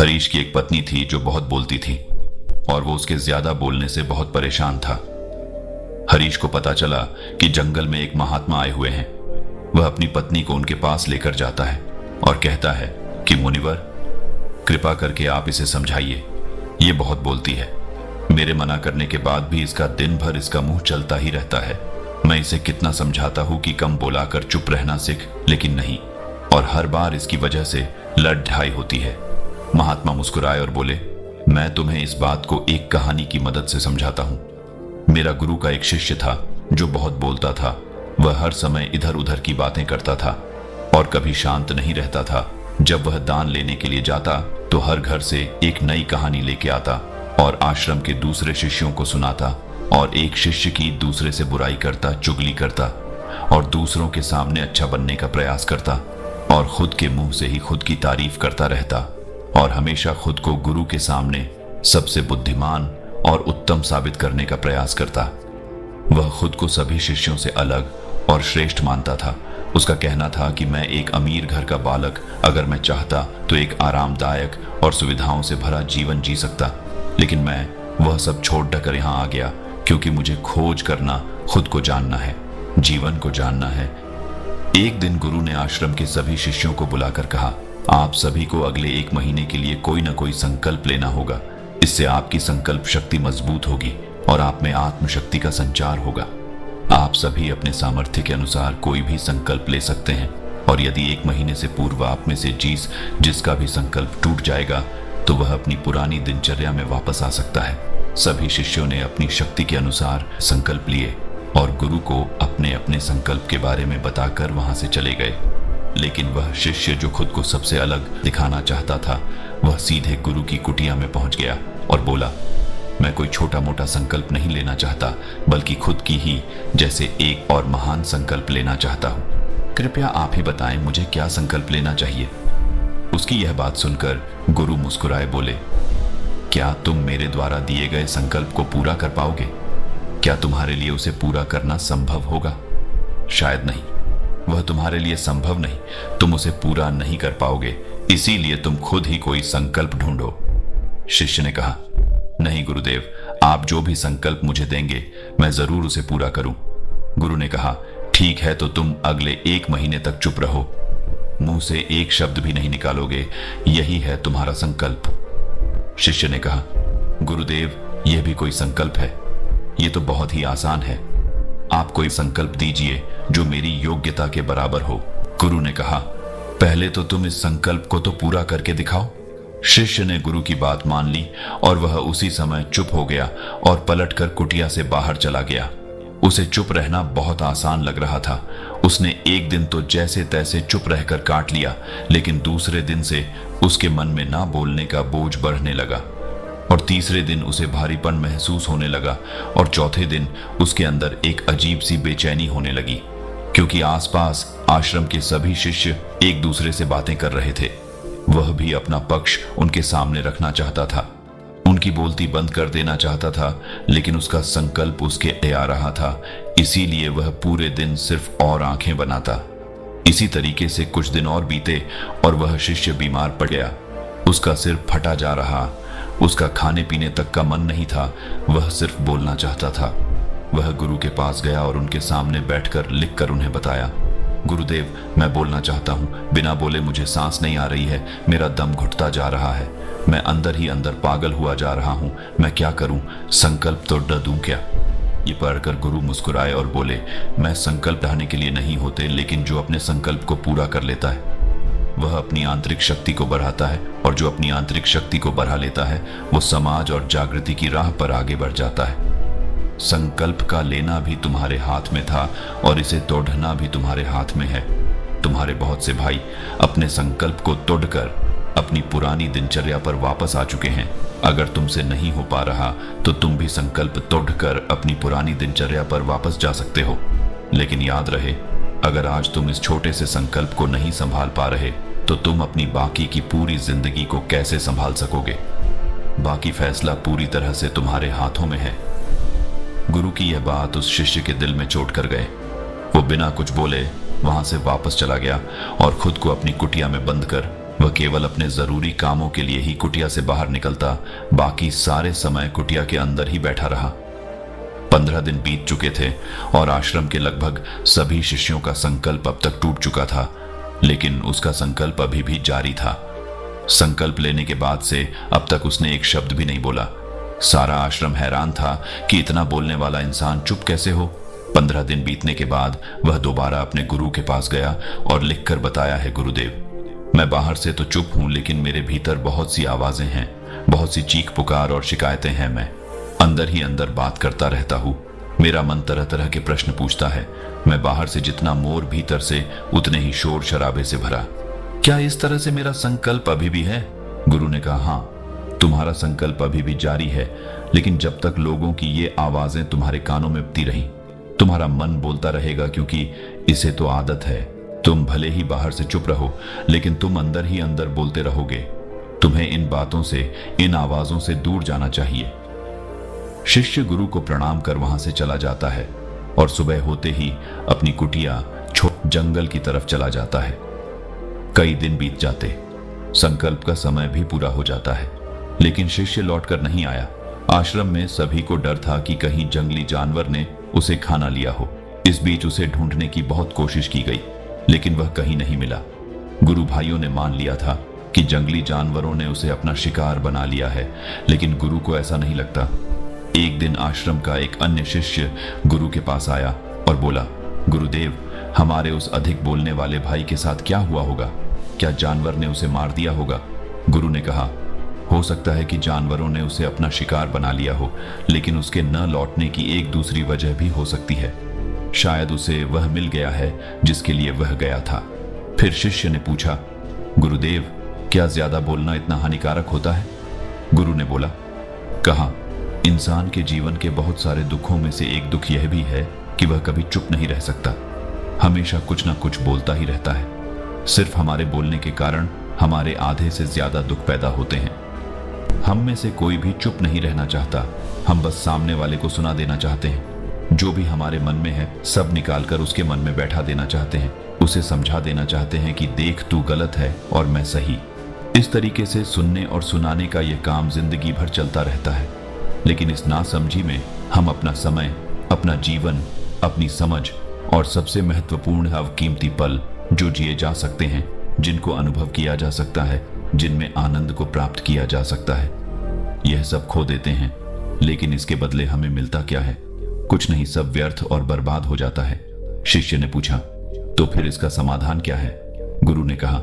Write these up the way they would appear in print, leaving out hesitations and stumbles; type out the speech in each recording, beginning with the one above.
हरीश की एक पत्नी थी जो बहुत बोलती थी और वो उसके ज्यादा बोलने से बहुत परेशान था। हरीश को पता चला कि जंगल में एक महात्मा आए हुए हैं। वह अपनी पत्नी को उनके पास लेकर जाता है और कहता है कि मुनिवर, कृपा करके आप इसे समझाइए, ये बहुत बोलती है। मेरे मना करने के बाद भी इसका दिन भर इसका मुंह चलता ही रहता है। मैं इसे कितना समझाता हूं कि कम बोलाकर चुप रहना सीख, लेकिन नहीं, और हर बार इसकी वजह से लड़ ढाई होती है। महात्मा मुस्कुराए और बोले, मैं तुम्हें इस बात को एक कहानी की मदद से समझाता हूं। मेरा गुरु का एक शिष्य था जो बहुत बोलता था। वह हर समय इधर उधर की बातें करता था और कभी शांत नहीं रहता था। जब वह दान लेने के लिए जाता तो हर घर से एक नई कहानी लेके आता और आश्रम के दूसरे शिष्यों को सुनाता, और एक शिष्य की दूसरे से बुराई करता, चुगली करता और दूसरों के सामने अच्छा बनने का प्रयास करता और खुद के मुंह से ही खुद की तारीफ करता रहता और हमेशा खुद को गुरु के सामने सबसे बुद्धिमान और उत्तम साबित करने का प्रयास करता। वह खुद को सभी शिष्यों से अलग और श्रेष्ठ मानता था। उसका कहना था कि मैं एक अमीर घर का बालक, अगर मैं चाहता तो एक आरामदायक और सुविधाओं से भरा जीवन जी सकता, लेकिन मैं वह सब छोड़ कर यहाँ आ गया क्योंकि मुझे खोज करना, खुद को जानना है, जीवन को जानना है। एक दिन गुरु ने आश्रम के सभी शिष्यों को बुलाकर कहा, आप सभी को अगले 1 महीने के लिए कोई न कोई संकल्प लेना होगा। इससे आपकी संकल्प शक्ति मजबूत होगी और आप में आत्मशक्ति का संचार होगा। आप सभी अपने सामर्थ्य के अनुसार कोई भी संकल्प ले सकते हैं, और यदि 1 महीने से पूर्व आप में से जिसका भी संकल्प टूट जाएगा तो वह अपनी पुरानी दिनचर्या में वापस आ सकता है। सभी शिष्यों ने अपनी शक्ति के अनुसार संकल्प लिए और गुरु को अपने अपने संकल्प के बारे में बताकर वहां से चले गए। लेकिन वह शिष्य जो खुद को सबसे अलग दिखाना चाहता था, वह सीधे गुरु की कुटिया में पहुंच गया और बोला, मैं कोई छोटा मोटा संकल्प नहीं लेना चाहता, बल्कि खुद की ही जैसे एक और महान संकल्प लेना चाहता हूं। कृपया आप ही बताएं मुझे क्या संकल्प लेना चाहिए। उसकी यह बात सुनकर गुरु मुस्कुराए बोले, क्या तुम मेरे द्वारा दिए गए संकल्प को पूरा कर पाओगे? क्या तुम्हारे लिए उसे पूरा करना संभव होगा? शायद नहीं, वह तुम्हारे लिए संभव नहीं। तुम उसे पूरा नहीं कर पाओगे, इसीलिए तुम खुद ही कोई संकल्प ढूंढो। शिष्य ने कहा, नहीं गुरुदेव, आप जो भी संकल्प मुझे देंगे मैं जरूर उसे पूरा करूं। गुरु ने कहा, ठीक है, तो तुम अगले 1 महीने तक चुप रहो, मुंह से एक शब्द भी नहीं निकालोगे, यही है तुम्हारा संकल्प। शिष्य ने कहा, गुरुदेव, यह भी कोई संकल्प है? यह तो बहुत ही आसान है। आप कोई संकल्प दीजिए जो मेरी योग्यता के बराबर हो। गुरु ने कहा, पहले तो तुम इस संकल्प को तो पूरा करके दिखाओ। शिष्य ने गुरु की बात मान ली और वह उसी समय चुप हो गया और पलटकर कुटिया से बाहर चला गया। उसे चुप रहना बहुत आसान लग रहा था। उसने एक दिन तो जैसे तैसे चुप रहकर काट लिया, लेकिन दूसरे दिन से उसके मन में ना बोलने का बोझ बढ़ने लगा, और तीसरे दिन उसे भारीपन महसूस होने लगा, और चौथे दिन उसके अंदर एक अजीब सी बेचैनी होने लगी, क्योंकि आसपास आश्रम के सभी शिष्य एक दूसरे से बातें कर रहे थे। वह भी अपना पक्ष उनके सामने रखना चाहता था, उनकी बोलती बंद कर देना चाहता था, लेकिन उसका संकल्प उसके आ रहा था, इसीलिए वह पूरे दिन सिर्फ और आंखें बनाता। इसी तरीके से कुछ दिन और बीते और वह शिष्य बीमार पड़ गया। उसका सिर फटा जा रहा, उसका खाने पीने तक का मन नहीं था, वह सिर्फ बोलना चाहता था। वह गुरु के पास गया और उनके सामने बैठकर लिखकर उन्हें बताया, गुरुदेव, मैं बोलना चाहता हूँ, बिना बोले मुझे सांस नहीं आ रही है, मेरा दम घुटता जा रहा है, मैं अंदर ही अंदर पागल हुआ जा रहा हूँ, मैं क्या करूँ? संकल्प तो ड दूं क्या? ये पढ़कर गुरु मुस्कुराए और बोले, मैं संकल्प ढाने के लिए नहीं होते, लेकिन जो अपने संकल्प को पूरा कर लेता है वह अपनी आंतरिक शक्ति को बढ़ाता है, और जो अपनी आंतरिक शक्ति को बढ़ा लेता है वो समाज और जागृति की राह पर आगे बढ़ जाता है। संकल्प का लेना भी तुम्हारे हाथ में था और इसे तोड़ना भी तुम्हारे हाथ में है। तुम्हारे बहुत से भाई अपने संकल्प को तोड़कर अपनी पुरानी दिनचर्या पर वापस आ चुके हैं। अगर तुमसे नहीं हो पा रहा तो तुम भी संकल्प तोड़कर अपनी पुरानी दिनचर्या पर वापस जा सकते हो। लेकिन याद रहे, अगर आज तुम इस छोटे से संकल्प को नहीं संभाल पा रहे तो तुम अपनी बाकी की पूरी जिंदगी को कैसे संभाल सकोगे? बाकी फैसला पूरी तरह से तुम्हारे हाथों में है। गुरु की यह बात उस शिष्य के दिल में चोट कर गए। वो बिना कुछ बोले वहां से वापस चला गया और खुद को अपनी कुटिया में बंद कर वह केवल अपने जरूरी कामों के लिए ही कुटिया से बाहर निकलता, बाकी सारे समय कुटिया के अंदर ही बैठा रहा। 15 दिन बीत चुके थे और आश्रम के लगभग सभी शिष्यों का संकल्प अब तक टूट चुका था, लेकिन उसका संकल्प अभी भी जारी था। संकल्प लेने के बाद से अब तक उसने एक शब्द भी नहीं बोला। सारा आश्रम हैरान था कि इतना बोलने वाला इंसान चुप कैसे हो। 15 दिन बीतने के बाद वह दोबारा अपने गुरु के पास गया और लिखकर बताया है, गुरुदेव, मैं बाहर से तो चुप हूं, लेकिन मेरे भीतर बहुत सी आवाजें हैं, बहुत सी चीख पुकार और शिकायतें हैं। मैं अंदर ही अंदर बात करता रहता हूं। मेरा मन तरह तरह के प्रश्न पूछता है। मैं बाहर से जितना मोर, भीतर से उतने ही शोर शराबे से भरा। क्या इस तरह से मेरा संकल्प अभी भी है? गुरु ने कहा, हाँ, तुम्हारा संकल्प अभी भी जारी है, लेकिन जब तक लोगों की ये आवाजें तुम्हारे कानों में बजती रहीं, तुम्हारा मन बोलता रहेगा, क्योंकि इसे तो आदत है। तुम भले ही बाहर से चुप रहो, लेकिन तुम अंदर ही अंदर बोलते रहोगे। तुम्हें इन बातों से, इन आवाजों से दूर जाना चाहिए। शिष्य गुरु को प्रणाम कर वहां से चला जाता है और सुबह होते ही अपनी कुटिया छोड़ जंगल की तरफ चला जाता है। कई दिन बीत जाते, संकल्प का समय भी पूरा हो जाता है, लेकिन शिष्य लौटकर नहीं आया। आश्रम में सभी को डर था कि कहीं जंगली जानवर ने उसे खाना लिया हो। इस बीच उसे ढूंढने की बहुत कोशिश की गई, लेकिन वह कहीं नहीं मिला। गुरु भाइयों ने मान लिया था कि जंगली जानवरों ने उसे अपना शिकार बना लिया है, लेकिन गुरु को ऐसा नहीं लगता। एक दिन आश्रम का एक अन्य शिष्य गुरु के पास आया और बोला, गुरुदेव, हमारे उस अधिक बोलने वाले भाई के साथ क्या हुआ होगा? क्या जानवर ने उसे मार दिया होगा? गुरु ने कहा, हो सकता है कि जानवरों ने उसे अपना शिकार बना लिया हो, लेकिन उसके न लौटने की एक दूसरी वजह भी हो सकती है। शायद उसे वह मिल गया है जिसके लिए वह गया था। फिर शिष्य ने पूछा, गुरुदेव, क्या ज्यादा बोलना इतना हानिकारक होता है? गुरु ने बोला, कहा, इंसान के जीवन के बहुत सारे दुखों में से एक दुख यह भी है कि वह कभी चुप नहीं रह सकता, हमेशा कुछ ना कुछ बोलता ही रहता है। सिर्फ हमारे बोलने के कारण हमारे आधे से ज्यादा दुख पैदा होते हैं। हम में से कोई भी चुप नहीं रहना चाहता, हम बस सामने वाले को सुना देना चाहते हैं। जो भी हमारे मन में है सब निकालकर उसके मन में बैठा देना चाहते हैं, उसे समझा देना चाहते हैं कि देख, तू गलत है और मैं सही। इस तरीके से सुनने और सुनाने का यह काम जिंदगी भर चलता रहता है, लेकिन इस नासमझी में हम अपना समय, अपना जीवन, अपनी समझ और सबसे महत्वपूर्ण अवकीमती पल जो जिए जा सकते हैं, जिनको अनुभव किया जा सकता है, जिनमें आनंद को प्राप्त किया जा सकता है, यह सब खो देते हैं। लेकिन इसके बदले हमें मिलता क्या है? कुछ नहीं, सब व्यर्थ और बर्बाद हो जाता है। शिष्य ने पूछा, तो फिर इसका समाधान क्या है? गुरु ने कहा,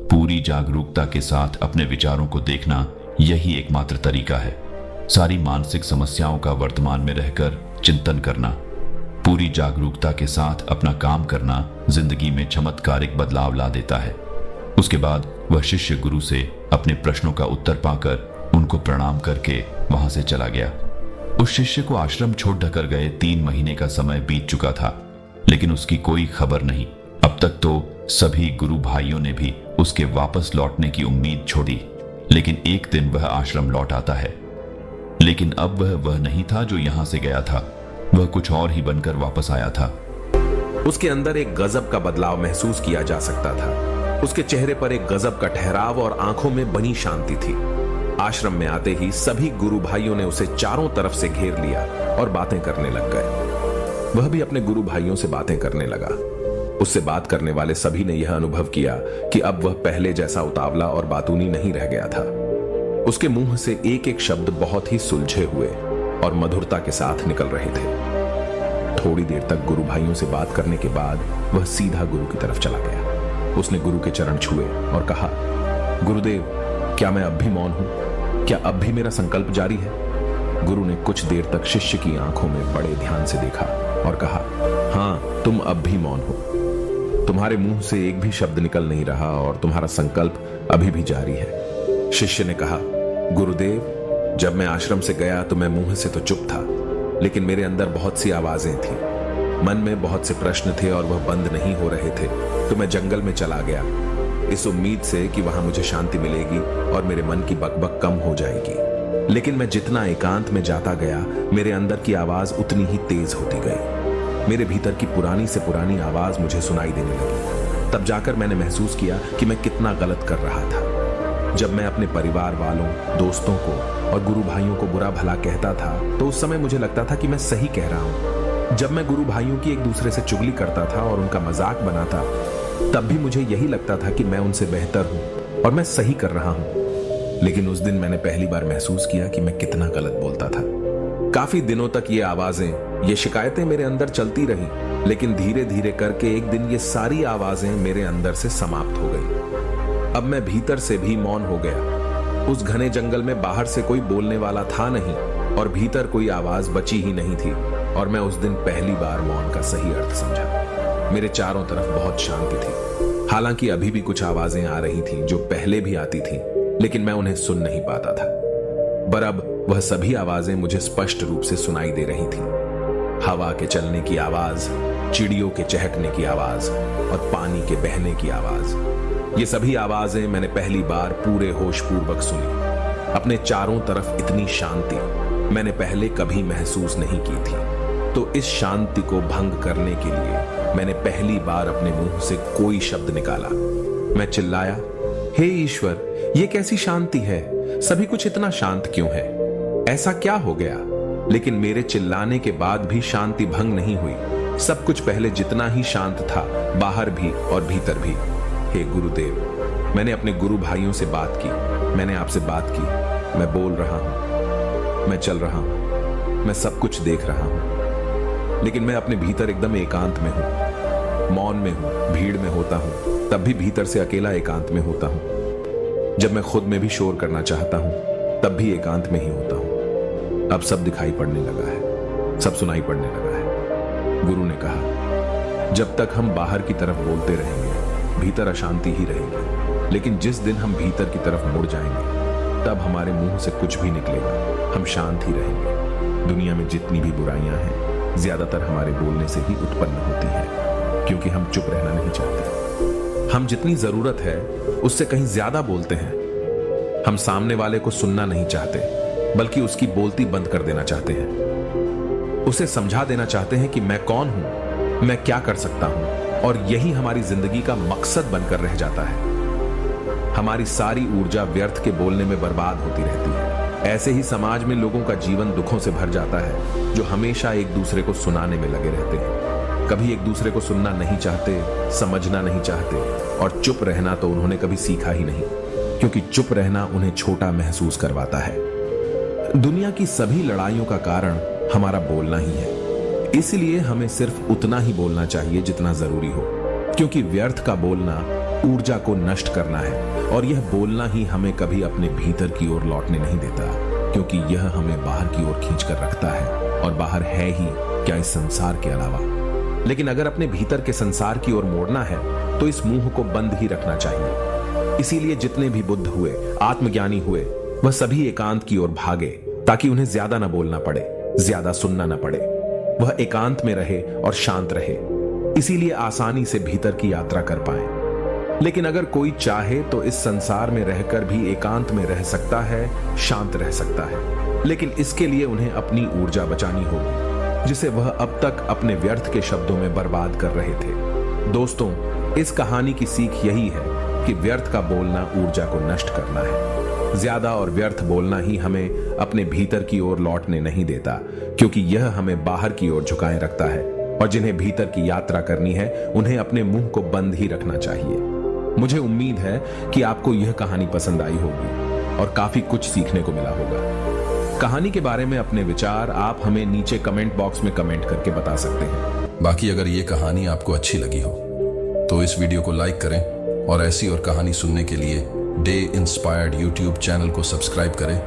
पूरी जागरूकता के साथ अपने विचारों को देखना यही एकमात्र तरीका है। सारी मानसिक समस्याओं का वर्तमान में रहकर चिंतन करना, पूरी जागरूकता के साथ अपना काम करना जिंदगी में चमत्कारिक बदलाव ला देता है। उसके बाद वह शिष्य गुरु से अपने प्रश्नों का उत्तर पाकर उनको प्रणाम करके वहां से चला गया। उस शिष्य को आश्रम छोड़ ढकर गए 3 महीने का समय बीत चुका था, लेकिन उसकी कोई खबर नहीं। अब तक तो सभी गुरु भाइयों ने भी उसके वापस लौटने की उम्मीद छोड़ी, लेकिन एक दिन वह आश्रम लौट आता है। लेकिन अब वह नहीं था जो यहां से गया था, वह कुछ और ही बनकर वापस आया था। उसके अंदर एक गजब का बदलाव महसूस किया जा सकता था। उसके चेहरे पर एक गजब का ठहराव और आंखों में बनी शांति थी। आश्रम में आते ही सभी गुरु भाइयों ने उसे चारों तरफ से घेर लिया और बातें करने लग गए। वह भी अपने गुरु भाइयों से बातें करने लगा। उससे बात करने वाले सभी ने यह अनुभव किया कि अब वह पहले जैसा उतावला और बातूनी नहीं रह गया था। उसके मुंह से एक एक शब्द बहुत ही सुलझे हुए और मधुरता के साथ निकल रहे थे। थोड़ी देर तक गुरु भाइयों से बात करने के बाद वह सीधा गुरु की तरफ चला गया। उसने गुरु के चरण छुए और कहा, गुरुदेव, क्या मैं अब भी मौन हूं? क्या अब भी मेरा संकल्प जारी है? गुरु ने कुछ देर तक शिष्य की आंखों में बड़े ध्यान से देखा और कहा, हां, तुम अब भी मौन हो। तुम्हारे मुंह से एक भी शब्द निकल नहीं रहा और तुम्हारा संकल्प अभी भी जारी है। शिष्य ने कहा, गुरुदेव, जब मैं आश्रम से गया तो मैं मुंह से तो चुप था, लेकिन मेरे अंदर बहुत सी आवाजें थीं। मन में बहुत से प्रश्न थे और वह बंद नहीं हो रहे थे, तो मैं जंगल में चला गया, इस उम्मीद से कि वहां मुझे शांति मिलेगी और मेरे मन की बकबक कम हो जाएगी। लेकिन मैं जितना एकांत में जाता गया, मेरे अंदर की आवाज उतनी ही तेज होती गई। मेरे भीतर की पुरानी से पुरानी आवाज मुझे सुनाई देने लगी। तब जाकर मैंने महसूस किया कि मैं कितना गलत कर रहा था। जब मैं अपने परिवार वालों, दोस्तों को और गुरु भाइयों को बुरा भला कहता था तो उस समय मुझे लगता था कि मैं सही कह रहा हूं। जब मैं गुरु भाइयों की एक दूसरे से चुगली करता था और उनका मजाक बनाता, तब भी मुझे यही लगता था कि मैं उनसे बेहतर हूं और मैं सही कर रहा हूं। लेकिन उस दिन मैंने पहली बार महसूस किया कि मैं कितना गलत बोलता था। काफी दिनों तक ये आवाजें, ये शिकायतें मेरे अंदर चलती रही, लेकिन धीरे धीरे करके एक दिन ये सारी आवाजें मेरे अंदर से समाप्त हो गई। अब मैं भीतर से भी मौन हो गया। उस घने जंगल में बाहर से कोई बोलने वाला था नहीं और भीतर कोई आवाज बची ही नहीं थी, और मैं उस दिन पहली बार मौन का सही अर्थ समझा। मेरे चारों तरफ बहुत शांति थी। हालांकि अभी भी कुछ आवाजें आ रही थीं जो पहले भी आती थीं, लेकिन मैं उन्हें सुन नहीं पाता था। पर अब वह सभी आवाजें मुझे स्पष्ट रूप से सुनाई दे रही थीं। हवा के चलने की आवाज, चिड़ियों के चहकने की आवाज और पानी के बहने की आवाज। ये सभी आवाजें मैंने पहली बार पूरे होशपूर्वक सुनी। अपने चारों तरफ इतनी शांति मैंने पहले कभी महसूस नहीं की थी। तो इस शांति को भंग करने के लिए मैंने पहली बार अपने मुंह से कोई शब्द निकाला। मैं चिल्लाया, हे ईश्वर, ये कैसी शांति है? सभी कुछ इतना शांत क्यों है? ऐसा क्या हो गया? लेकिन मेरे चिल्लाने के बाद भी शांति भंग नहीं हुई। सब कुछ पहले जितना ही शांत था, बाहर भी और भीतर भी। हे गुरुदेव, मैंने अपने गुरु भाइयों से बात की, मैंने आपसे बात की। मैं बोल रहा हूं, मैं चल रहा हूं, मैं सब कुछ देख रहा हूं, लेकिन मैं अपने भीतर एकदम एकांत में हूं, मौन में हूं। भीड़ में होता हूं तब भी भीतर से अकेला एकांत में होता हूं। जब मैं खुद में भी शोर करना चाहता हूं तब भी एकांत में ही होता हूं। अब सब दिखाई पड़ने लगा है, सब सुनाई पड़ने लगा है। गुरु ने कहा, जब तक हम बाहर की तरफ बोलते रहेंगे, भीतर अशांति ही रहेगी। लेकिन जिस दिन हम भीतर की तरफ मुड़ जाएंगे, तब हमारे मुंह से कुछ भी निकलेगा, हम शांत ही रहेंगे। दुनिया में जितनी भी बुराइयां हैं, ज्यादातर हमारे बोलने से ही उत्पन्न होती है, क्योंकि हम चुप रहना नहीं चाहते। हम जितनी जरूरत है उससे कहीं ज्यादा बोलते हैं। हम सामने वाले को सुनना नहीं चाहते, बल्कि उसकी बोलती बंद कर देना चाहते हैं। उसे समझा देना चाहते हैं कि मैं कौन हूं, मैं क्या कर सकता हूं, और यही हमारी जिंदगी का मकसद बनकर रह जाता है। हमारी सारी ऊर्जा व्यर्थ के बोलने में बर्बाद होती रहती है। ऐसे ही समाज में लोगों का जीवन दुखों से भर जाता है, जो हमेशा एक दूसरे को सुनाने में लगे रहते हैं। कभी एक दूसरे को सुनना नहीं चाहते, समझना नहीं चाहते, और चुप रहना तो उन्होंने कभी सीखा ही नहीं, क्योंकि चुप रहना उन्हें छोटा महसूस करवाता है। दुनिया की सभी लड़ाइयों का कारण हमारा बोलना ही है। इसलिए हमें सिर्फ उतना ही बोलना चाहिए जितना जरूरी हो, क्योंकि व्यर्थ का बोलना ऊर्जा को नष्ट करना है, और यह बोलना ही हमें कभी अपने भीतर की ओर लौटने नहीं देता, क्योंकि यह हमें बाहर की ओर खींचकर रखता है, और बाहर है ही क्या इस संसार के अलावा। लेकिन अगर अपने भीतर के संसार की ओर मोड़ना है तो इस मुंह को बंद ही रखना चाहिए। इसीलिए जितने भी बुद्ध हुए, आत्मज्ञानी हुए, वह सभी एकांत की ओर भागे, ताकि उन्हें ज्यादा ना बोलना पड़े, ज्यादा सुनना ना पड़े। वह एकांत में रहे और शांत रहे, इसीलिए आसानी से भीतर की यात्रा कर पाए। लेकिन अगर कोई चाहे तो इस संसार में रहकर भी एकांत में रह सकता है, शांत रह सकता है, लेकिन इसके लिए उन्हें अपनी ऊर्जा बचानी होगी, जिसे वह अब तक अपने व्यर्थ के शब्दों में बर्बाद कर रहे थे। दोस्तों, इस कहानी की सीख यही है कि व्यर्थ का बोलना ऊर्जा को नष्ट करना है। ज्यादा और व्यर्थ बोलना ही हमें अपने भीतर की ओर लौटने नहीं देता, क्योंकि यह हमें बाहर की ओर झुकाए रखता है, और जिन्हें भीतर की यात्रा करनी है उन्हें अपने मुंह को बंद ही रखना चाहिए। मुझे उम्मीद है कि आपको यह कहानी पसंद आई होगी और काफी कुछ सीखने को मिला होगा। कहानी के बारे में अपने विचार आप हमें नीचे कमेंट बॉक्स में कमेंट करके बता सकते हैं। बाकी अगर ये कहानी आपको अच्छी लगी हो तो इस वीडियो को लाइक करें, और ऐसी और कहानी सुनने के लिए डे इंस्पायर्ड यूट्यूब चैनल को सब्सक्राइब करें।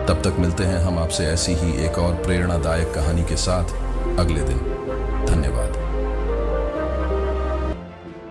तब तक मिलते हैं हम आपसे ऐसी ही एक और प्रेरणादायक कहानी के साथ अगले दिन। धन्यवाद।